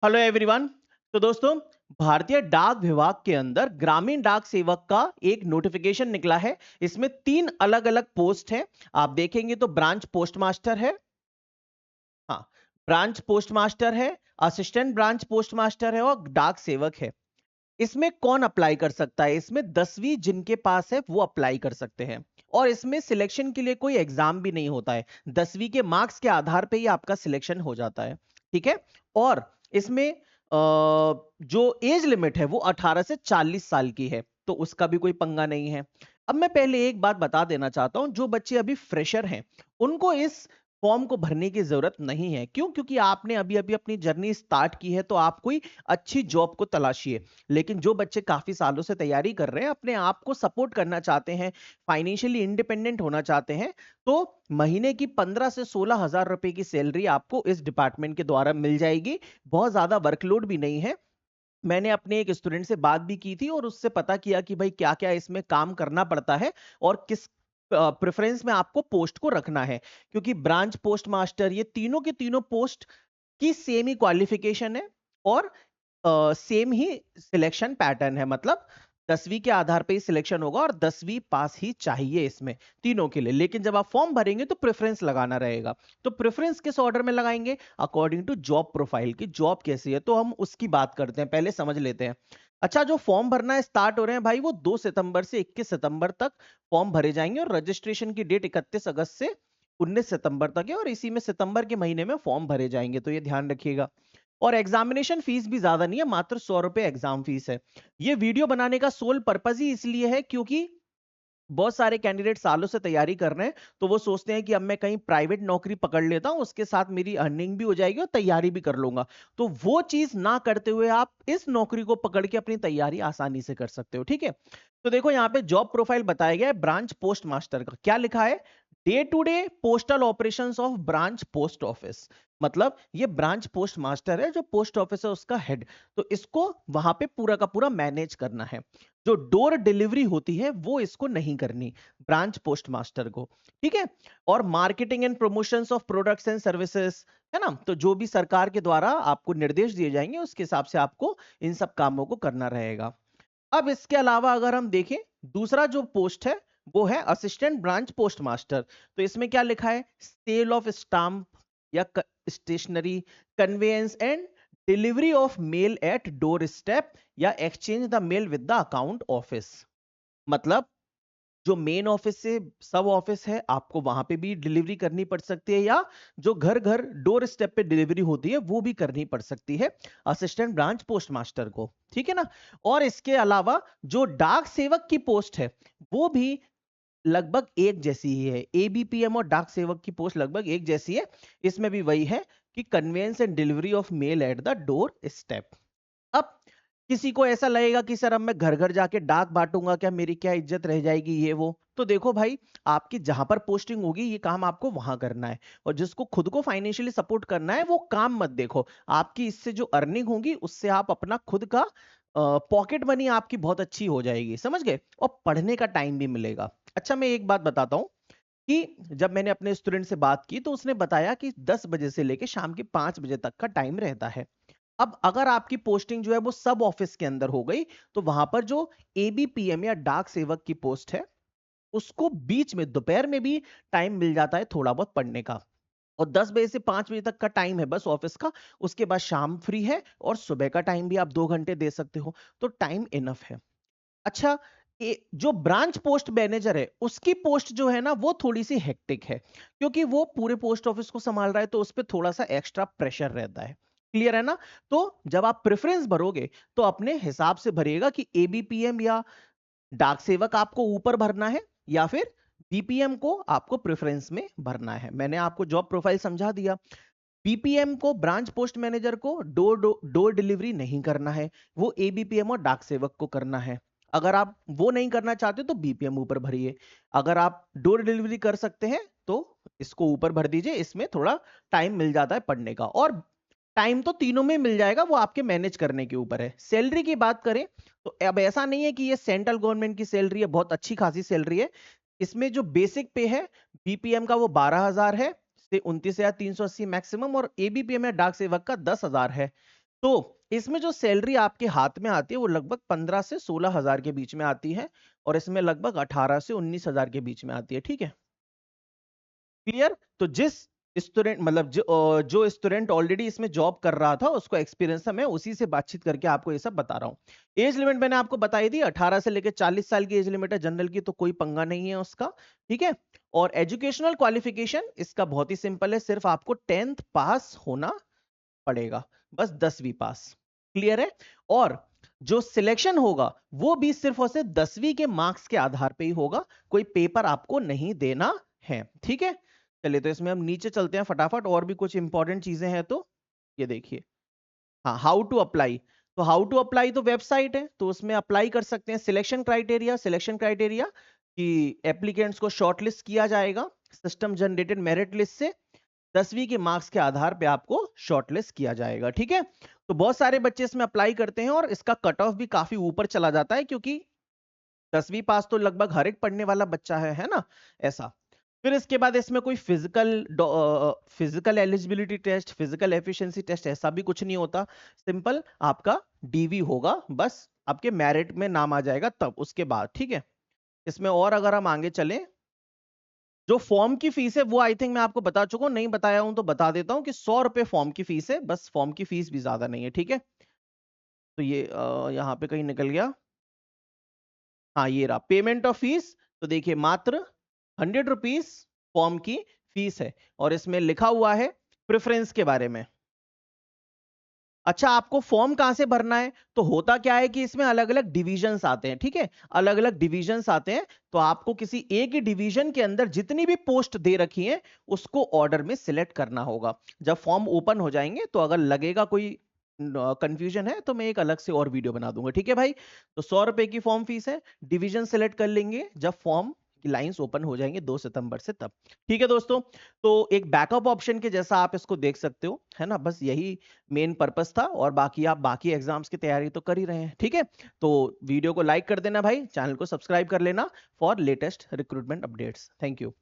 Hello everyone. तो दोस्तों, भारतीय डाक विभाग के अंदर ग्रामीण डाक सेवक का एक नोटिफिकेशन निकला है। इसमें 3 अलग-अलग पोस्ट हैं। आप देखेंगे तो ब्रांच पोस्ट मास्टर है। हाँ, ब्रांच पोस्ट मास्टर है, असिस्टेंट ब्रांच पोस्ट मास्टर है और डाक सेवक है। इसमें कौन अप्लाई कर सकता है? इसमें 10वीं जिनके पास है वो अप्लाई कर सकते हैं। और इसमें सिलेक्शन के लिए कोई एग्जाम भी नहीं होता है। 10वीं के मार्क्स के आधार पे ही आपका सिलेक्शन हो जाता है। ठीक है। और इसमें जो एज लिमिट है वो 18 से 40 साल की है, तो उसका भी कोई पंगा नहीं है। अब मैं पहले एक बात बता देना चाहता हूं, जो बच्चे अभी फ्रेशर हैं उनको इस फॉर्म को भरने की जरूरत नहीं है। क्यों? क्योंकि आपने अभी अभी अपनी जर्नी स्टार्ट की है, तो आप कोई अच्छी जॉब को तलाशिए। लेकिन जो बच्चे काफी सालों से तैयारी कर रहे हैं, अपने आप को सपोर्ट करना चाहते हैं, फाइनेंशियली इंडिपेंडेंट होना चाहते हैं, तो महीने की 15 से 16 हजार रुपए की सैलरी आपको इस डिपार्टमेंट के द्वारा मिल जाएगी। बहुत ज्यादा वर्कलोड भी नहीं है। मैंने अपने एक स्टूडेंट से बात भी की थी और उससे पता किया कि भाई क्या क्या इसमें काम करना पड़ता है और किस प्रेफरेंस में आपको पोस्ट को रखना है। क्योंकि ब्रांच पोस्ट मास्टर, ये तीनों के तीनों पोस्ट की सेम ही क्वालिफिकेशन है और सेम ही सिलेक्शन पैटर्न है। मतलब 10वीं के आधार पे ही सिलेक्शन होगा और 10वीं पास ही चाहिए इसमें तीनों के लिए। लेकिन जब आप फॉर्म भरेंगे तो प्रेफरेंस लगाना रहेगा। तो प्रेफरेंस किस ऑर्डर में लगाएंगे? अकॉर्डिंग टू जॉब प्रोफाइल की जॉब कैसी है, तो हम उसकी बात करते हैं, पहले समझ लेते हैं। अच्छा, जो फॉर्म भरना स्टार्ट हो रहे हैं भाई, वो 2 सितंबर से 21 सितंबर तक फॉर्म भरे जाएंगे और रजिस्ट्रेशन की डेट 31 अगस्त से 19 सितंबर तक है और इसी में सितंबर के महीने में फॉर्म भरे जाएंगे, तो ये ध्यान रखिएगा। और एग्जामिनेशन फीस भी ज्यादा नहीं है, मात्र 100 रुपए एग्जाम फीस है। ये वीडियो बनाने का सोल पर्पज ही इसलिए है क्योंकि बहुत सारे कैंडिडेट सालों से तैयारी कर रहे हैं, तो वो सोचते हैं कि अब मैं कहीं प्राइवेट नौकरी पकड़ लेता हूं, उसके साथ मेरी अर्निंग भी हो जाएगी और तैयारी भी कर लूंगा। तो वो चीज ना करते हुए आप इस नौकरी को पकड़ के अपनी तैयारी आसानी से कर सकते हो। ठीक है। तो देखो, यहाँ पे जॉब प्रोफाइल बताया गया है ब्रांच पोस्ट मास्टर का। क्या लिखा है? Day to day postal operations of branch post office. मतलब ये ब्रांच पोस्ट मास्टर है, जो पोस्ट ऑफिस है उसका हेड। तो इसको वहां पे पूरा का पूरा मैनेज करना है। जो डोर डिलीवरी होती है वो इसको नहीं करनी, ब्रांच पोस्ट मास्टर को। ठीक है। और marketing and promotions of products and services, है ना? तो जो भी सरकार के द्वारा आपको निर्देश दिए जाएंगे उसके हिसाब से आपको इन सब कामों को करना रहेगा। अब इसके अलावा अगर हम देखें, दूसरा जो पोस्ट है वो है असिस्टेंट ब्रांच पोस्ट मास्टर। तो इसमें क्या लिखा है? सेल ऑफ स्टाम्प या stationery, conveyance and delivery of mail at door step या exchange the mail with the account office. मतलब जो मेन ऑफिस से सब ऑफिस है, आपको वहां पे भी डिलीवरी करनी पड़ सकती है, या जो घर घर डोर स्टेप पे डिलीवरी होती है वो भी करनी पड़ सकती है असिस्टेंट ब्रांच पोस्ट मास्टर को। ठीक है ना? और इसके अलावा जो डाक सेवक की पोस्ट है वो भी लगभग एक जैसी ही है। एबीपीएम और डाक सेवक की पोस्ट लगभग एक जैसी है। इसमें भी वही है कि conveyance and delivery of mail at the doorstep. अब किसी को ऐसा लगेगा कि सर अब मैं घर घर जाके डाक बांटूंगा, क्या मेरी क्या इज्जत रह जाएगी ये वो? तो देखो भाई, आपकी जहां पर पोस्टिंग होगी ये काम आपको वहां करना है। और जिसको खुद को फाइनेंशियली सपोर्ट करना है वो काम मत देखो। आपकी इससे जो अर्निंग होगी उससे आप अपना खुद का पॉकेट मनी आपकी बहुत अच्छी हो जाएगी, समझ गए? और पढ़ने का टाइम भी मिलेगा। अच्छा, मैं एक बात बताता हूँ कि जब मैंने अपने स्टूडेंट से बात की तो उसने बताया कि 10 बजे से लेकर शाम के 5 बजे तक का टाइम रहता है। अब अगर आपकी पोस्टिंग जो है वो सब ऑफिस के अंदर हो गई, तो वहां पर जो एबीपीएम या डाक सेवक की पोस्ट है उसको बीच में दोपहर में भी टाइम मिल जाता है थोड़ा बहुत पढ़ने का। और 10 बजे से 5 बजे तक का टाइम है बस ऑफिस का। उसके बाद शाम फ्री है और सुबह का टाइम भी आप 2 घंटे दे सकते हो, तो टाइम इनफ है। अच्छा, जो ब्रांच पोस्ट मैनेजर है उसकी पोस्ट जो है ना वो थोड़ी सी हेक्टिक है, क्योंकि वो पूरे पोस्ट ऑफिस को संभाल रहा है, तो उस पर थोड़ा सा एक्स्ट्रा प्रेशर रहता है। क्लियर है ना? तो जब आप प्रेफरेंस भरोगे तो अपने हिसाब से भरिएगा कि एबीपीएम या डाक सेवक आपको ऊपर भरना है या फिर बीपीएम को आपको प्रेफरेंस में भरना है। मैंने आपको जॉब प्रोफाइल समझा दिया। बीपीएम को, ब्रांच पोस्ट मैनेजर को डोर डोर डिलीवरी नहीं करना है, वो एबीपीएम और डाक सेवक को करना है। अगर आप वो नहीं करना चाहते तो बीपीएम ऊपर भरिए। अगर आप डोर डिलीवरी कर सकते हैं तो इसको ऊपर भर दीजिए, इसमें थोड़ा टाइम मिल जाता है पढ़ने का। और टाइम तो तीनों में मिल जाएगा, वो आपके मैनेज करने के ऊपर है। सैलरी की बात करें तो अब ऐसा नहीं है कि ये सेंट्रल गवर्नमेंट की सैलरी है, बहुत अच्छी खासी सैलरी है। इसमें जो बेसिक पे है बीपीएम का वो 12,000 है से 29,380 मैक्सिमम, और एबीपीएम या डाक सेवक का 10,000 है। तो इसमें जो सैलरी आपके हाथ में आती है वो लगभग 15 से 16,000 के बीच में आती है और इसमें लगभग 18 से 19,000 के बीच में आती है। ठीक है, क्लियर? तो जिस स्टूडेंट मतलब जो स्टूडेंट ऑलरेडी इसमें जॉब कर रहा था उसको एक्सपीरियंस था, मैं उसी से बातचीत करके आपको ये सब बता रहा हूँ। एज लिमिट मैंने आपको बताई थी, 18 से लेकर 40 साल की एज लिमिट है जनरल की, तो कोई पंगा नहीं है उसका। ठीक है, और एजुकेशनल क्वालिफिकेशन इसका बहुत ही सिंपल है, सिर्फ आपको 10th पास होना पड़ेगा, बस 10वीं पास। क्लियर है? और जो सिलेक्शन होगा वो भी सिर्फ और सिर्फ 10वीं के मार्क्स के आधार पे ही होगा, कोई पेपर आपको नहीं देना है। ठीक है, चलिए तो इसमें हम नीचे चलते हैं फटाफट, और भी कुछ इंपॉर्टेंट चीजें हैं। तो ये देखिए, हाँ, हाउ टू अप्लाई। तो हाउ टू अप्लाई तो वेबसाइट है, तो उसमें अप्लाई कर सकते हैं। सिलेक्शन क्राइटेरिया कि एप्लीकेंट्स को शॉर्टलिस्ट किया जाएगा सिस्टम जनरेटेड मेरिट लिस्ट से, 10वीं के मार्क्स के आधार पे आपको शॉर्टलिस्ट किया जाएगा। ठीक है, तो बहुत सारे बच्चे इसमें अप्लाई करते हैं और इसका कट ऑफ भी काफी ऊपर चला जाता है, क्योंकि 10वीं पास तो लगभग हर एक पढ़ने वाला बच्चा है ना, ऐसा। फिर इसके बाद इसमें कोई physical eligibility test, physical efficiency test ऐसा भी कुछ नहीं होता। सिंपल आपका डीवी होगा, बस आपके मेरिट में नाम आ जाएगा तब, उसके बाद। ठीक है, इसमें और अगर हम आगे चलें, जो फॉर्म की फीस है वो आई थिंक मैं आपको बता चुका हूं, नहीं बताया हूं तो बता देता हूं कि 100 रुपए फॉर्म की फीस है, बस फॉर्म की फीस भी ज्यादा नहीं है। ठीक है, तो ये यहाँ पे कहीं निकल गया, हाँ ये रहा पेमेंट ऑफ फीस। तो देखिए मात्र 100 रुपीज फॉर्म की फीस है, और इसमें लिखा हुआ है प्रेफरेंस के बारे में। अच्छा, आपको फॉर्म कहां से भरना है? तो होता क्या है कि इसमें अलग अलग डिविजन्स आते हैं। ठीक है, अलग अलग डिविजन्स आते हैं, तो आपको किसी एक ही डिवीजन के अंदर जितनी भी पोस्ट दे रखी है उसको ऑर्डर में सिलेक्ट करना होगा। जब फॉर्म ओपन हो जाएंगे तो अगर लगेगा कोई कंफ्यूजन है तो मैं एक अलग से और वीडियो बना दूंगा। ठीक है भाई, तो 100 रुपए की फॉर्म फीस है, डिवीजन सेलेक्ट कर लेंगे जब फॉर्म की लाइंस ओपन हो जाएंगे 2 सितंबर से तब। ठीक है दोस्तों, तो एक बैकअप ऑप्शन के जैसा आप इसको देख सकते हो, है ना, बस यही मेन पर्पस था, और बाकी आप बाकी एग्जाम्स की तैयारी तो कर ही रहे हैं। ठीक है, तो वीडियो को लाइक कर देना भाई, चैनल को सब्सक्राइब कर लेना for latest recruitment updates. Thank you.